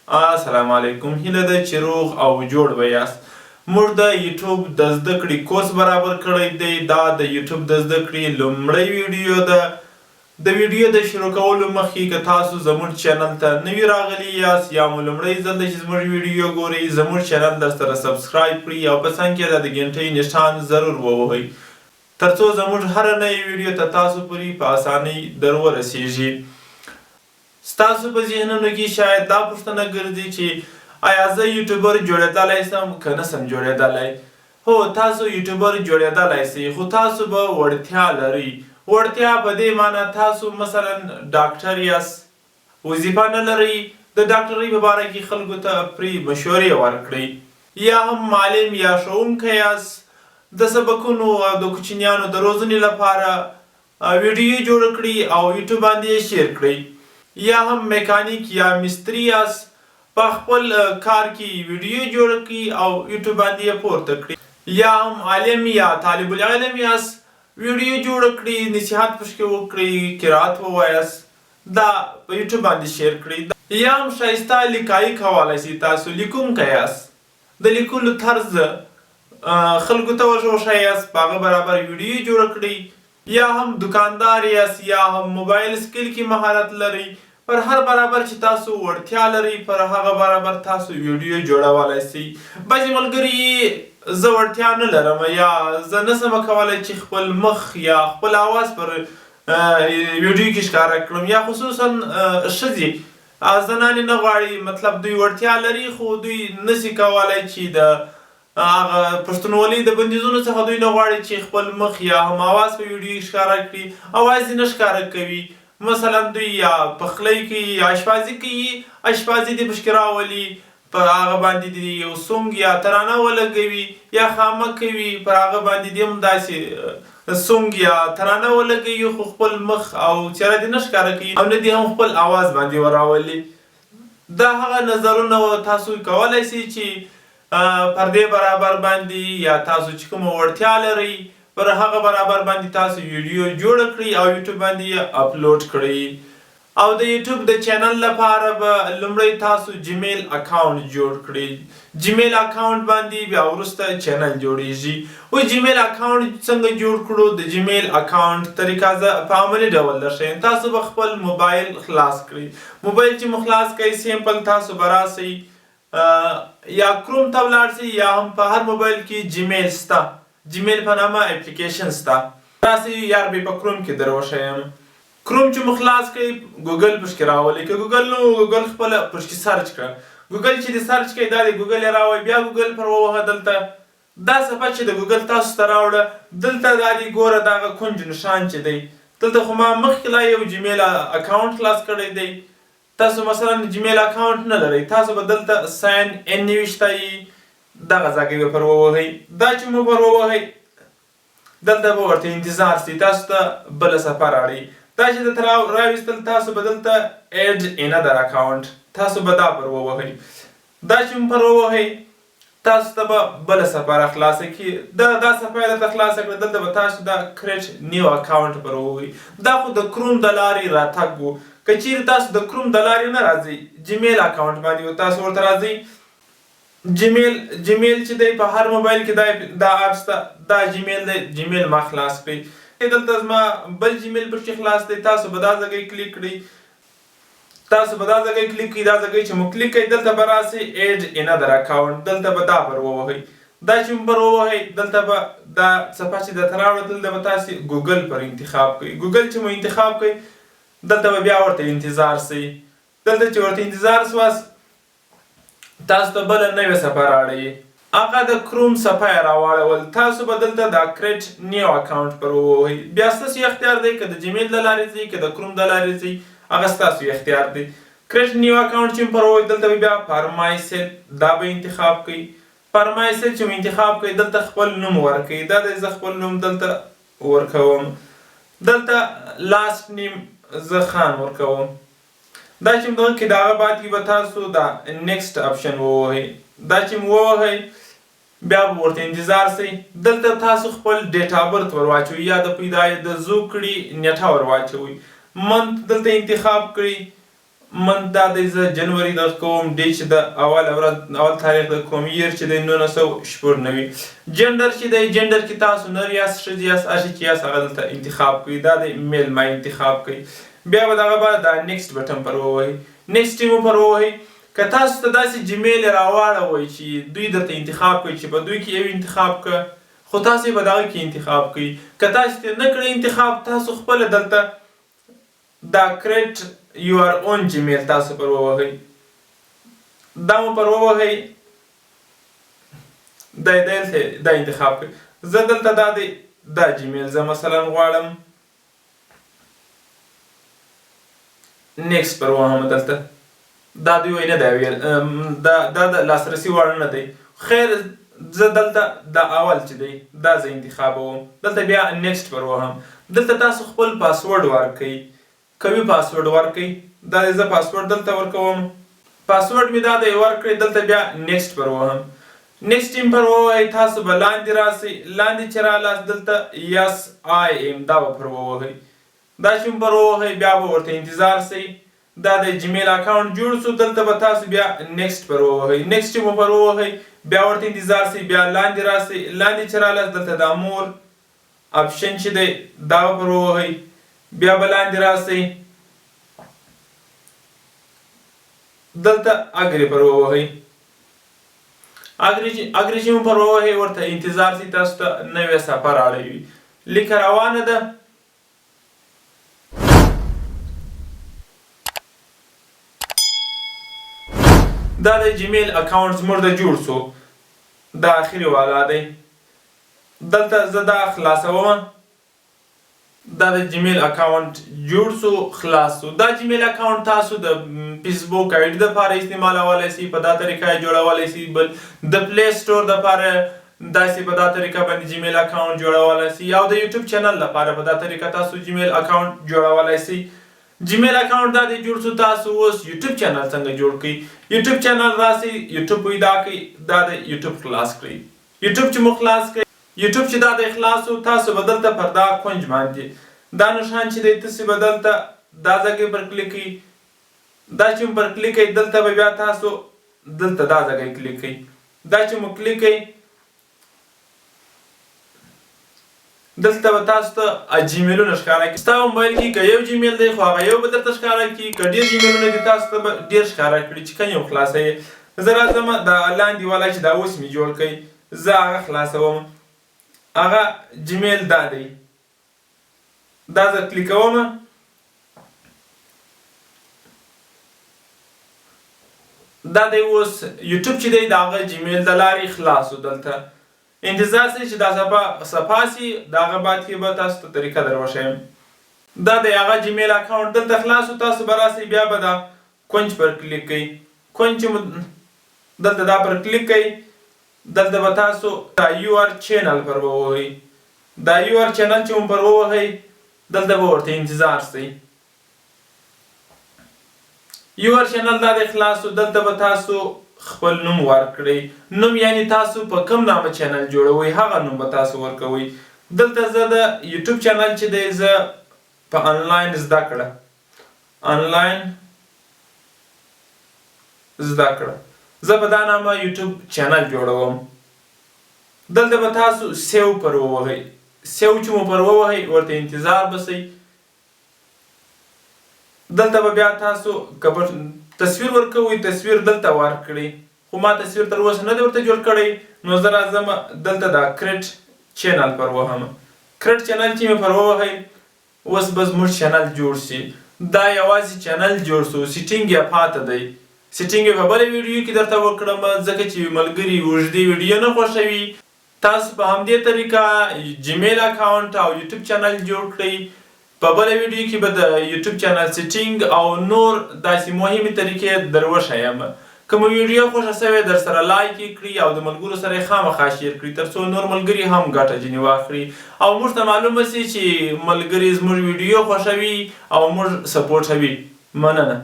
السلام علیکم. هیله ده چې روغ او جوړ به یاست. موږ د یوټیوب د زده کړې کورس برابر کړی دی. دا د یوټیوب د زده کړې لومړی ویډیو ده. د ویډیو د شروع کولو مخکې که تاسو زموږ چینل ته نوي راغلي یاست یا مو لومړی ځل ده چې زموږ ویډیو ګورئ، زموږ چینل درسره سبسکرایب کړئ او په څنګ کې د ګنټۍ نښان ضرور ووهئ ترڅو زموږ هره نوې ویډیو ته تاسو پورې په اسانۍ در ورسیږي. ستاسو په ذهنونو کې شاید دا پوښتنه ګرځي چې آیا زه یوټیوبر جوړېدلی سم که نه سم جوړېدلی؟ هو، تاسو یوټیوبر جوړېدلی سئ، خو تاسو به وړتیا لرئ. وړتیا په دې معنی تاسو مثلا ډاکټر یاست، وظیفه نه لرئ، د ډاکټرۍ په باره کې خلکو ته پرې مشورې ورکړئ، یا هم معلم یا ښوونکی یاست، د سبقونو او د کوچنیانو د روزنې لپاره ویډیو جوړه کړئ او یوټیوب باندې یې شیر کړئ، یا هم میکانیک یا مستري یاست، په خپل کار کې ویډیو جوړه کړئ او یوټیوب باندې یې پورته کړئ، یا هم عالم یا طالب العلم یاست، ویډیو جوړه کړئ، نصیحت پکې وکړئ، قرات ووایاست، دا په یوټیوب باندې شیر کړئ، یا هم ښایسته لیکایي کولی شئ، تاسو لیکونکی یاست، د لیکلو طرز خلکو ته وښایاست، په هغه برابر ویډیو جوړه کړئ، یا هم دکاندار یاست یا هم موبایل سکیل کې مهارت لرئ، پر هر برابر چې تاسو وړتیا لرئ پر هغه برابر تاسو ویډیو جوړولی شئ. بعضې ملګري زه وړتیا نه لرم یا زه نسم کولی چې خپل مخ یا خپل اواز پر ویډیو کې ښکاره کړم، یا خصوصا ښځې زنانې نه غواړي، مطلب دوی وړتیا لري خو دوی نسي کولی چې د هغه پښتونولۍ د بندیزونو څخه دوی نه غواړي چې خپل مخ یا هم اواز په ویډیو کې ښکاره کړي، اواز یې نه ښکاره کوي. مثلا دوی یا پخلی کوي یا اشپازي کوي، اشپازي دې پکې راولي، پر هغه باندې دې یو سونګ یا ترانه ولګوي، یا خامه کوي پر هغه باندې دې هم داسې سونګ یا ترانه ولګوي، خو خپل مخ او چهره دې نه ښکاره کوي او نه دې هم خپل اواز باندې وراولي. دا هغه نظرونه تاسو کولی شئ چې پر دې برابر باندې یا تاسو چې کومه وړتیا لرئ پر هغه برابر باندې تاسو ویډیو جوړه کړئ او یوټیوب باندې یې اپلوډ کړئ. او د یوټیوب د چینل لپاره به لومړی تاسو جیمیل اکاونټ جوړ کړئ. جیمیل اکاونټ باندې بیا وروسته چینل جوړیږي. او جیمیل اکاونټ څنګه جوړ کړو؟ د جیمیل اکاونټ طریقه زه په عملي ډول درښیم. تاسو به خپل موبایل خلاص کړئ. موبایل چې مو خلاص کړئ سیمپل تاسو به راسئ یا کروم ته ولاړ شئ، یا هم په هر موبایل کې جیمیل شته، جیمیل په نامه اپلیکیشن شته، راسئ یار به په کروم کې در وښیم. کروم چې مو خلاص کړئ ګوګل پکې راولئ، که ګوګل نه و ګوګل خپله پکې سرچ کړه. ګوګل چې دې سرچ کړئ دا د ګوګل یې راوړئ، بیا ګوګل پر ووهه. دلته دا صفحه چې د ګوګل تاسو ته راوړه، دلته دا دې ګوره دغه کونج نښان چې دی، دلته خو ما مخکې لا یو جیمیل اکاونټ خلاص کړی دی. تاسو مثلا جیمیل اکاونټ نه لرئ، تاسو به دلته ساین ان نوشتی دغه ځای کې به پر ووهئ. دا چې مو پر ووهئ دلته به ورته انتظار شي، تاسو ته بله صفحه راوړي. دا چې درته راویستل تاسو به دلته ایډ انادر اکاونټ، تاسو به دا پر ووهئ. دا چې مو پر ووهئ تاسو ته به بله صفحه را خلاصه کړي. دا صفحه یې درته خلاصه کړه، دلته به تاسو دا کریټ نیو اکاونټ پر ووهئ. دا خو د کروم د لارې راتګ و. که چیرې تاسو د کروم د لارې نه راځئ، جیمیل اکاونټ باندې تاسو ورته راځئ. جیمیل چې دی په هر موبایل کې دا اپ شته، دا جیمیل دی، جیمیل ما خلاص کړئ. دلته زما بل جیمیل پکې خلاص دی، تاسو به دا ځای کلیک کړئ. تاسو به دا ځای کلیک کړئ، دا ځای چې مو کلیک کړئ دلته به راسئ ایډ انادر اکاونټ، دلته به دا پر ووهئ. دا چې مو پر ووهئ دلته به دا صفحه چې درته راوړه دلته به تاسو ګوګل پر انتخاب کړئ. ګوګل چې مو انتخاب کړئ دلته به بیا ورته انتظار شئ. دلته چې ورته انتظار شواست تاسو ته بله نوې صفحه راوړئ، هغه د کروم صفحه یې راواړول. تاسو به دلته دا کریټ نیو اکاونټ پر ووهئ. بیا ستاسو اختیار دی که د جیمیل له لارې ځئ که د کروم د لارې ځئ، هغه ستاسو اختیار دی. کریټ نیو اکاونټ چې پر ووهئ دلته به بیا فارمایسیت دا به انتخاب کړئ. فارمایسیت چې مو انتخاب کړئ دلته خپل نوم ورکړئ. دا دی زه خپل نوم دلته ورکوم. دلته لاست نیم زه خان ورکوم. دا چې مو کې د هغه بعد کې به تاسو دا نیکسټ اپشن ووهئ. دا چې مو ووهئ بیا به ورته انتظار شئ. دلته تاسو خپل ډیټ آف برت ور واچوئ یا د پیدایښت د زوکړې نیټه ور واچوئ. منت دلته انتخاب کړئ، منت دا دی زه جنوري درس کوم ډیټ چې د اول تاریخ د کوم ییر چې دی 1996 جنډر چې دی جنډر کې تاسو نر یاست ښځې یاست هر شي چې یاست هغه دلته انتخاب کوئ دا دی میل ما انتخاب کوئ بیا به دغه به دا نیکسټ بټن پر ووهئ نیکسټ یې مو پر ووهئ که تاسو ته داسې جیمیل راواړوئ چې دوی درته انتخاب کوي چې په دوی کې یو انتخاب که خو تاسو یې په دغه کې انتخاب کوئ که تاسو یې نه کړئ انتخاب تاسو خپله دلته دا کریټ یور اون جیمیل تاسو پر ووهئ دا مو پر ووهئ دا انتخاب کوئ زه دلته دا جیمیل زه مثلا غواړم نیکسټ پر ووهم دلته دا دوی وایي نه دی ویل دا د لاسرسي وړ نه دی خیر زه دلته دا اول چې دی دا زه انتخابوم دلته بیا نیکسټ پر ووهم دلته تاسو خپل پاسورډ ورکئ کوي پاسورډ ورکئ دا زه پاسورډ دلته ورکوم پاسورډ مې دا دی ورکړئ دلته بیا نیکسټ پر ووهم نیکسټ ټیم پر ووهئ تاسو به لاندې راسئ لاندې چې رالاست دلته یس آی ایم دا به پر ووهئ دا چې پر ووهئ بیا به ورته انتظار سئ دا د جیمیل اکاونټ جوړ سو دلته به تاسو بیا نیکسټ پر ووهئ نیکسټ مو پر ووهئ بیا ورته انتظار سئ بیا لاندې راسئ لاندې چې رالاست دلته دا مور اپشن چې دی دا به پر ووهئ بیا به لاندې راسئ دلته اګري پر ووهئ اګري چې مو پر ووهئ ورته انتظار سئ تاسو ته نوې صفحه راړوي لیکه روانه ده دا د جیمیل اکاونټ زموږ د جوړ سو دا اخري والا دی دلته زه دا خلاصوم دا د جیمیل اکاونټ جوړ سو خلاص سو دا جیمیل اکاونټ تاسو د فیسبوک آی ډي دپاره استعمالولی سئ په دا طریقه یې جوړولی سئ بل د پلی سټور دپاره داسې په دا طریقه باندې جیمیل اکاونټ جوړولی سئ او د یوټیوب چینل لپاره په دا طریقه تاسو جیمیل اکاونټ جوړولی سئ جیمیل اکاونټ دا دی جوړ سو تاسو اوس یوټیوب چینل څنګه جوړ کړئ یوټیوب چینل راسئ یوټیوب پیدا کړئ دا د یوټیوب خلاص کړئ یوټیوب چې مو خلاص کړئ یوټیوب چې دا دی خلاص سو تاسو به دلته پر دا کونج باندې دا نښان چې دی تاسې به دلته دا ځای پر کلیک کړئ دا چې مو پر کلیک کړئ دلته به بیا تاسو دلته دا ځای کلیک کړئ دا چې مو کلیک کړئ دلته به تاسو ته جیمیلونه ښکاره کړي ستا موبایل کې که یو جیمیل دی خو هغه یو به درته ښکاره کړي که ډېر جیمیلونه دي تاسو ته به ډېر ښکاره کړي چې کوم یو خلاصوئ زه راځم دا لاندې والا چې دا اوس مې جوړ کړئ زه هغه خلاصوم هغه جیمیل دا دی دا زه کلیکوم دا دی اوس یوټیوب چې دی د هغه جیمیل د لارې خلاص و دلته انتظار سئ چې دا صفحه سي د هغه بعد کې به تاسو ته طریقه در وښیم دا د هغه جیمیل اکاونټ دلته خلاص و تاسو به راسئ بیا به دا کونج پر کلیک کوئ کونج چې مو دلته دا پر کلیک کوئ دلته به تاسو دا یو آر چینل پر ووهئ دا یو آر چینل چې مو پر ووهئ دلته به ورته انتظار سئ یو آر چینل دا دی خلاص و دلته به تاسو خپل نوم ورکړئ نوم یعنی تاسو په کوم نامه چینل جوړوئ هغه نوم به تاسو ورکوئ دلته زه د یوټیوب چینل چې دی زه په انلاین زده کړه انلاین زده کړه زه په دا نامه یوټیوب چینل جوړوم دلته به تاسو سیو پر ووهئ سیو چې مو پر ووهئ ورته انتظار به سئ دلته به بیا تاسو که تصویر ورکوئ تصویر دلته ورکړئ خو ما تصویر تر اوسه نه دی ورته جوړ کړی نو زه راځم دلته دا کریټ چینل پر وهم کریټ چینل چې مې پر ووهئ اوس به زموږ چینل جوړ سي دا یوازې چینل جوړ سو سیټینګ یې پاته دی سیټینګ یې په بله ویډیو کې درته وکړم ځکه چې ملګري اوږدې ویډیو نه خوښوي تاسو په همدې طریقه جیمیل اکاونټ او یوټیوب چینل جوړ کړئ په بله ویډیو کې به د یوټیوب چینل سیټینګ او نور داسې مهمې طریقې در وښیم که مو ویډیو خوښه سوې در سره لایک یې کړي او د ملګرو سره یې خامخا شیر کړي تر څو نور ملګري هم ګټه ځینې واخلي او موږ ته معلومه سي چې ملګري زموږ ویډیو خوښوي او موږ سپورټوي مننه